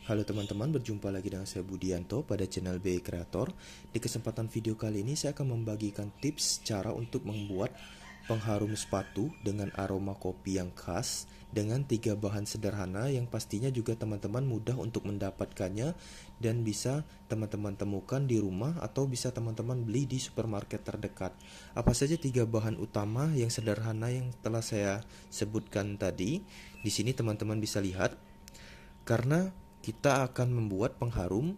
Halo teman-teman, berjumpa lagi dengan saya Budianto pada channel BI Creator. Di kesempatan video kali ini saya akan membagikan tips cara untuk membuat pengharum sepatu dengan aroma kopi yang khas dengan 3 bahan sederhana yang pastinya juga teman-teman mudah untuk mendapatkannya dan bisa teman-teman temukan di rumah atau bisa teman-teman beli di supermarket terdekat. Apa saja 3 bahan utama yang sederhana yang telah saya sebutkan tadi? Di sini teman-teman bisa lihat. Karena kita akan membuat pengharum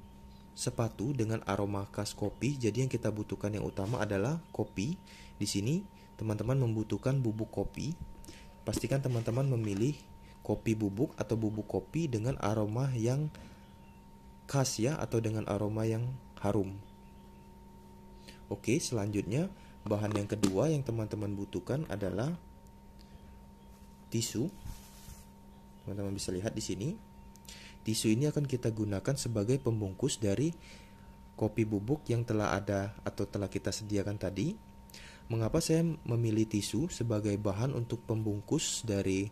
sepatu dengan aroma khas kopi, jadi yang kita butuhkan yang utama adalah kopi. Di sini teman-teman membutuhkan bubuk kopi. Pastikan teman-teman memilih kopi bubuk atau bubuk kopi dengan aroma yang khas ya, atau dengan aroma yang harum. Oke, selanjutnya bahan yang kedua yang teman-teman butuhkan adalah tisu. Teman-teman bisa lihat di sini. Tisu ini akan kita gunakan sebagai pembungkus dari kopi bubuk yang telah ada atau telah kita sediakan tadi. Mengapa saya memilih tisu sebagai bahan untuk pembungkus dari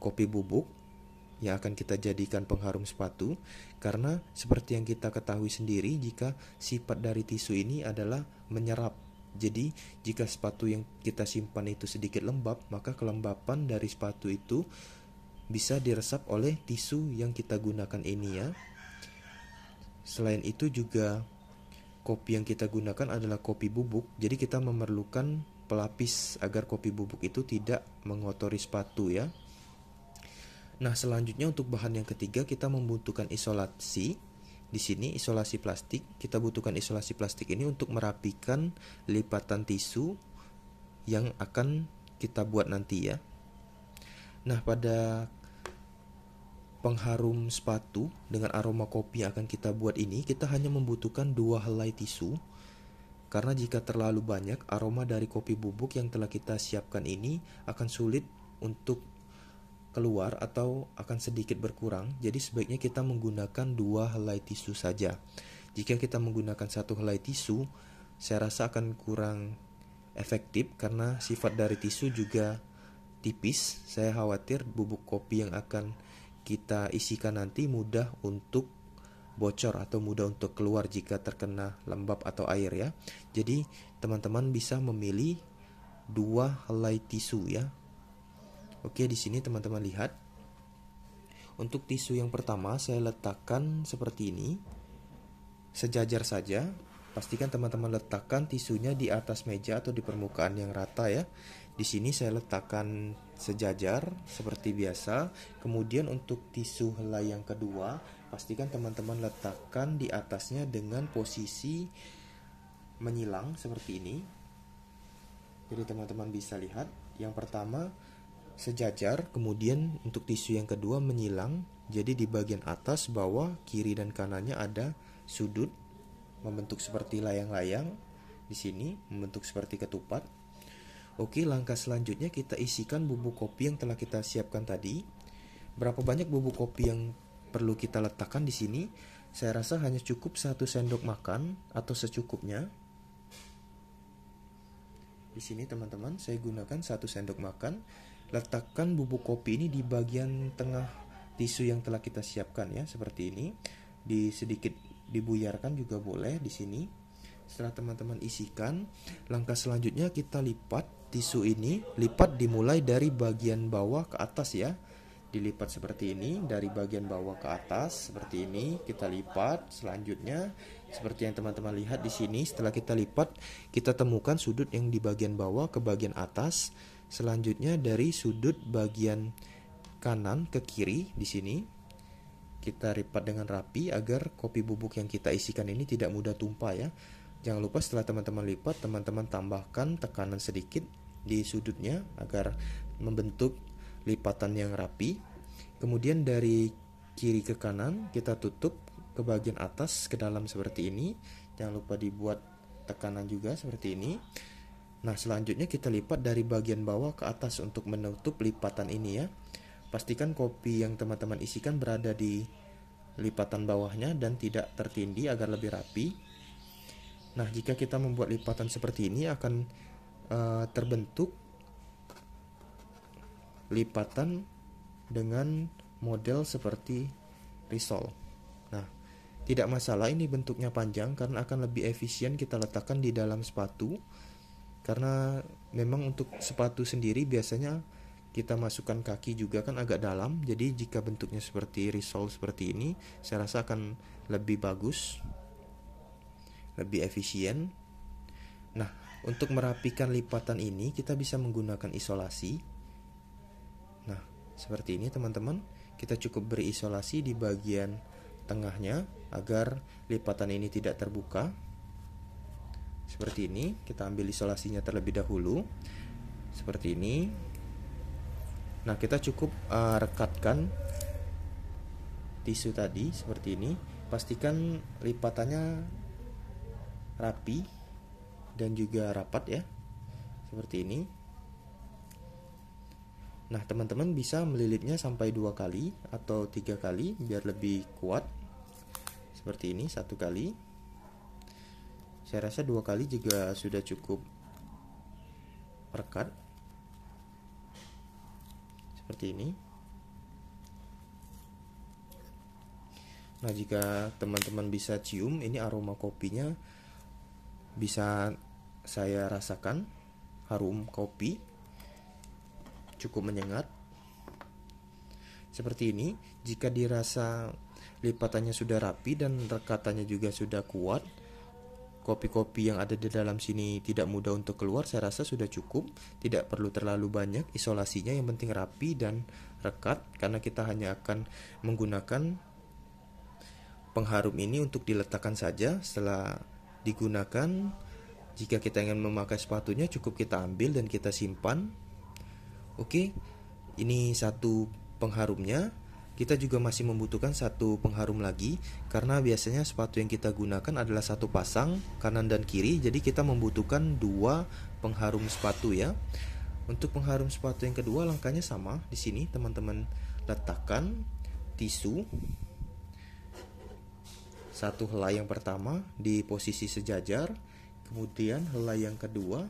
kopi bubuk yang akan kita jadikan pengharum sepatu? Karena seperti yang kita ketahui sendiri, jika sifat dari tisu ini adalah menyerap. Jadi jika sepatu yang kita simpan itu sedikit lembab, maka kelembapan dari sepatu itu bisa diresap oleh tisu yang kita gunakan ini ya. Selain itu juga kopi yang kita gunakan adalah kopi bubuk, jadi kita memerlukan pelapis agar kopi bubuk itu tidak mengotori sepatu ya. Nah, selanjutnya untuk bahan yang ketiga kita membutuhkan isolasi. Di sini isolasi plastik. Kita butuhkan isolasi plastik ini untuk merapikan lipatan tisu yang akan kita buat nanti ya. Nah, pada pengharum sepatu dengan aroma kopi yang akan kita buat ini, kita hanya membutuhkan 2 helai tisu. Karena jika terlalu banyak, aroma dari kopi bubuk yang telah kita siapkan ini akan sulit untuk keluar atau akan sedikit berkurang. Jadi sebaiknya kita menggunakan 2 helai tisu saja. Jika kita menggunakan 1 helai tisu, saya rasa akan kurang efektif karena sifat dari tisu juga tipis. Saya khawatir bubuk kopi yang akan kita isikan nanti mudah untuk bocor atau mudah untuk keluar jika terkena lembab atau air ya. Jadi teman-teman bisa memilih 2 helai tisu ya. Oke, di sini teman-teman lihat. Untuk tisu yang pertama saya letakkan seperti ini. Sejajar saja. Pastikan teman-teman letakkan tisunya di atas meja atau di permukaan yang rata ya. Di sini saya letakkan sejajar seperti biasa. Kemudian untuk tisu helai yang kedua, pastikan teman-teman letakkan di atasnya dengan posisi menyilang seperti ini. Jadi teman-teman bisa lihat, yang pertama sejajar, kemudian untuk tisu yang kedua menyilang. Jadi di bagian atas, bawah, kiri dan kanannya ada sudut membentuk seperti layang-layang. Di sini membentuk seperti ketupat. Oke, langkah selanjutnya kita isikan bubuk kopi yang telah kita siapkan tadi. Berapa banyak bubuk kopi yang perlu kita letakkan di sini? Saya rasa hanya cukup 1 sendok makan atau secukupnya. Di sini teman-teman saya gunakan 1 sendok makan. Letakkan bubuk kopi ini di bagian tengah tisu yang telah kita siapkan ya, seperti ini. Sedikit dibuyarkan juga boleh di sini. Setelah teman-teman isikan, langkah selanjutnya kita lipat tisu ini. Lipat dimulai dari bagian bawah ke atas ya. Dilipat seperti ini, dari bagian bawah ke atas seperti ini. Kita lipat. Selanjutnya seperti yang teman-teman lihat di sini, setelah kita lipat, kita temukan sudut yang di bagian bawah ke bagian atas. Selanjutnya dari sudut bagian kanan ke kiri di sini kita lipat dengan rapi agar kopi bubuk yang kita isikan ini tidak mudah tumpah ya. Jangan lupa setelah teman-teman lipat, teman-teman tambahkan tekanan sedikit di sudutnya agar membentuk lipatan yang rapi. Kemudian dari kiri ke kanan kita tutup ke bagian atas ke dalam seperti ini. Jangan lupa dibuat tekanan juga seperti ini. Nah, selanjutnya kita lipat dari bagian bawah ke atas untuk menutup lipatan ini ya. Pastikan kopi yang teman-teman isikan berada di lipatan bawahnya dan tidak tertindih agar lebih rapi. Nah, jika kita membuat lipatan seperti ini akan terbentuk lipatan dengan model seperti risol. Nah, tidak masalah ini bentuknya panjang karena akan lebih efisien kita letakkan di dalam sepatu. Karena memang untuk sepatu sendiri biasanya kita masukkan kaki juga kan agak dalam. Jadi jika bentuknya seperti risol seperti ini, saya rasa akan lebih bagus, lebih efisien. Nah, untuk merapikan lipatan ini kita bisa menggunakan isolasi. Nah, seperti ini teman-teman. Kita cukup beri isolasi di bagian tengahnya agar lipatan ini tidak terbuka. Seperti ini, kita ambil isolasinya terlebih dahulu. Seperti ini. Nah, kita cukup rekatkan tisu tadi seperti ini. Pastikan lipatannya rapi dan juga rapat ya. Seperti ini. Nah, teman-teman bisa melilitnya sampai 2 kali atau 3 kali biar lebih kuat. Seperti ini, 1 kali. Saya rasa 2 kali juga sudah cukup rekat. Seperti ini. Nah, jika teman-teman bisa cium, ini aroma kopinya bisa saya rasakan. Harum kopi cukup menyengat. Seperti ini. Jika dirasa lipatannya sudah rapi dan rekatannya juga sudah kuat, kopi-kopi yang ada di dalam sini tidak mudah untuk keluar, saya rasa sudah cukup. Tidak perlu terlalu banyak isolasinya, yang penting rapi dan rekat, karena kita hanya akan menggunakan pengharum ini untuk diletakkan saja. Setelah digunakan, jika kita ingin memakai sepatunya, cukup kita ambil dan kita simpan. Oke, ini satu pengharumnya. Kita juga masih membutuhkan satu pengharum lagi, karena biasanya sepatu yang kita gunakan adalah satu pasang kanan dan kiri, jadi kita membutuhkan 2 pengharum sepatu ya. Untuk pengharum sepatu yang kedua langkahnya sama. Di sini teman-teman letakkan tisu. Satu helai yang pertama di posisi sejajar, kemudian helai yang kedua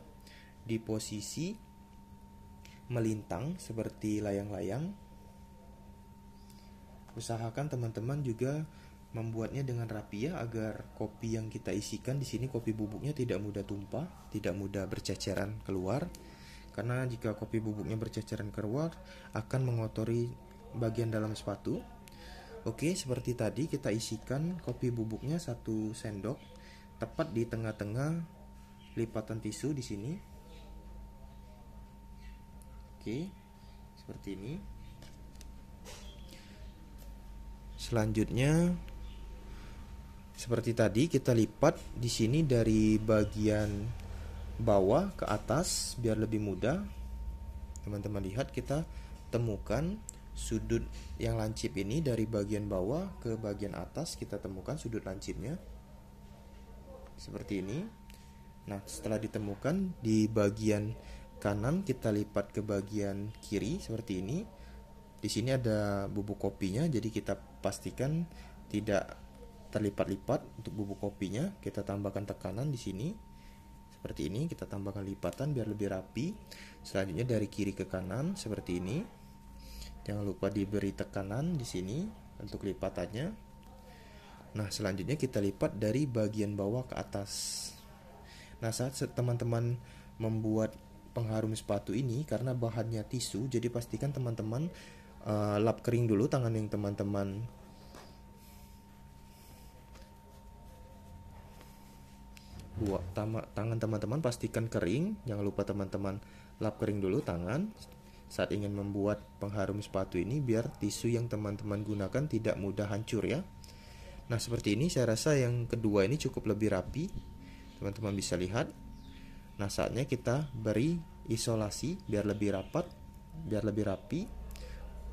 di posisi melintang seperti layang-layang. Usahakan teman-teman juga membuatnya dengan rapi ya, agar kopi yang kita isikan di sini, kopi bubuknya tidak mudah tumpah, tidak mudah berceceran keluar. Karena jika kopi bubuknya berceceran keluar akan mengotori bagian dalam sepatu. Oke, seperti tadi kita isikan kopi bubuknya 1 sendok tepat di tengah-tengah lipatan tisu di sini. Oke, seperti ini. Selanjutnya, seperti tadi kita lipat di sini dari bagian bawah ke atas biar lebih mudah. Teman-teman lihat, kita temukan sudut yang lancip ini dari bagian bawah ke bagian atas. Kita temukan sudut lancipnya seperti ini. Nah, setelah ditemukan di bagian kanan, kita lipat ke bagian kiri seperti ini. Di sini ada bubuk kopinya, jadi kita pastikan tidak terlipat-lipat untuk bubuk kopinya. Kita tambahkan tekanan di sini seperti ini. Kita tambahkan lipatan biar lebih rapi. Selanjutnya dari kiri ke kanan seperti ini. Jangan lupa diberi tekanan di sini untuk lipatannya. Nah, selanjutnya kita lipat dari bagian bawah ke atas. Nah, saat teman-teman membuat pengharum sepatu ini, karena bahannya tisu, jadi pastikan teman-teman lap kering dulu tangan yang teman-teman buat. Tangan teman-teman pastikan kering. Jangan lupa teman-teman lap kering dulu tangan saat ingin membuat pengharum sepatu ini, biar tisu yang teman-teman gunakan tidak mudah hancur ya. Nah, seperti ini. Saya rasa yang kedua ini cukup lebih rapi, teman-teman bisa lihat. Nah, saatnya kita beri isolasi biar lebih rapat, biar lebih rapi.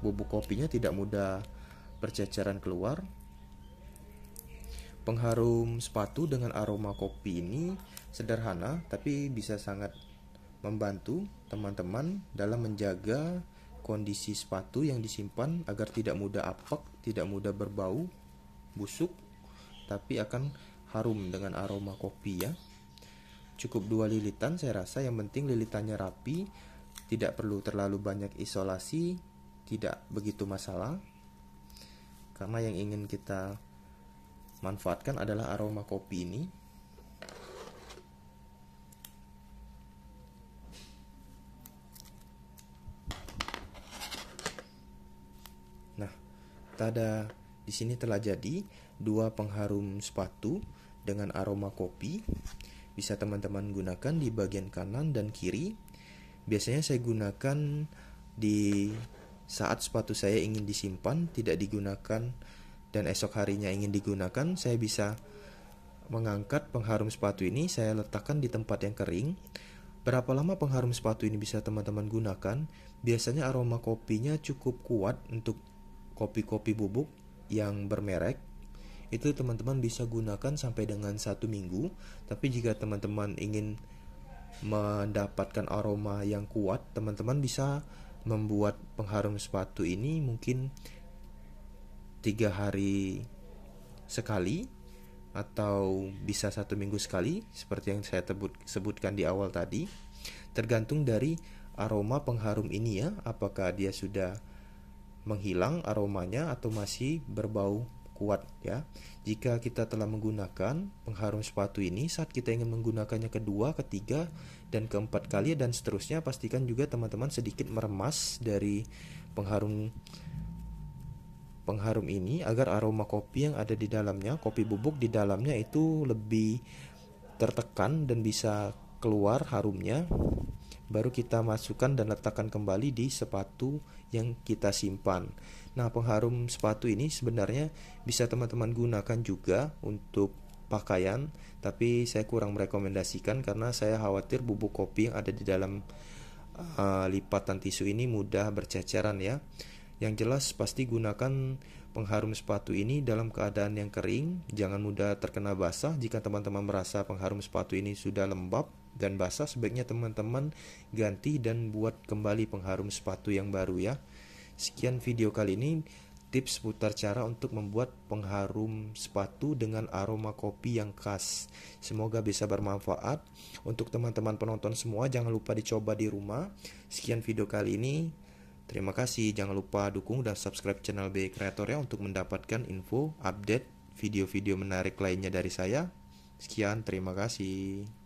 Bubuk kopinya tidak mudah berceceran keluar. Pengharum sepatu dengan aroma kopi ini sederhana, tapi bisa sangat membantu teman-teman dalam menjaga kondisi sepatu yang disimpan agar tidak mudah apek, tidak mudah berbau, busuk, tapi akan harum dengan aroma kopi ya. Cukup 2 lilitan saya rasa, yang penting lilitannya rapi, tidak perlu terlalu banyak isolasi, tidak begitu masalah. Karena yang ingin kita manfaatkan adalah aroma kopi ini. Nah, tada, di sini telah jadi 2 pengharum sepatu dengan aroma kopi. Bisa teman-teman gunakan di bagian kanan dan kiri. Biasanya saya gunakan di saat sepatu saya ingin disimpan, tidak digunakan, dan esok harinya ingin digunakan, saya bisa mengangkat pengharum sepatu ini, saya letakkan di tempat yang kering. Berapa lama pengharum sepatu ini bisa teman-teman gunakan? Biasanya aroma kopinya cukup kuat untuk kopi-kopi bubuk yang bermerek. Itu teman-teman bisa gunakan sampai dengan 1 minggu. Tapi jika teman-teman ingin mendapatkan aroma yang kuat, teman-teman bisa membuat pengharum sepatu ini mungkin 3 hari sekali, atau bisa 1 minggu sekali, seperti yang saya sebutkan di awal tadi. Tergantung dari aroma pengharum ini ya, apakah dia sudah menghilang aromanya atau masih berbau kuat ya. Jika kita telah menggunakan pengharum sepatu ini, saat kita ingin menggunakannya kedua, ketiga, dan keempat kali dan seterusnya, pastikan juga teman-teman sedikit meremas dari pengharum ini agar aroma kopi yang ada di dalamnya, kopi bubuk di dalamnya itu lebih tertekan dan bisa keluar harumnya. Baru kita masukkan dan letakkan kembali di sepatu yang kita simpan. Nah, pengharum sepatu ini sebenarnya bisa teman-teman gunakan juga untuk pakaian, tapi saya kurang merekomendasikan karena saya khawatir bubuk kopi yang ada di dalam lipatan tisu ini mudah berceceran ya. Yang jelas pasti gunakan pengharum sepatu ini dalam keadaan yang kering, jangan mudah terkena basah. Jika teman-teman merasa pengharum sepatu ini sudah lembab dan basah, sebaiknya teman-teman ganti dan buat kembali pengharum sepatu yang baru ya. Sekian video kali ini, tips seputar cara untuk membuat pengharum sepatu dengan aroma kopi yang khas. Semoga bisa bermanfaat untuk teman-teman penonton semua. Jangan lupa dicoba di rumah. Sekian video kali ini. Terima kasih. Jangan lupa dukung dan subscribe channel BI Creator ya untuk mendapatkan info, update, video-video menarik lainnya dari saya. Sekian, terima kasih.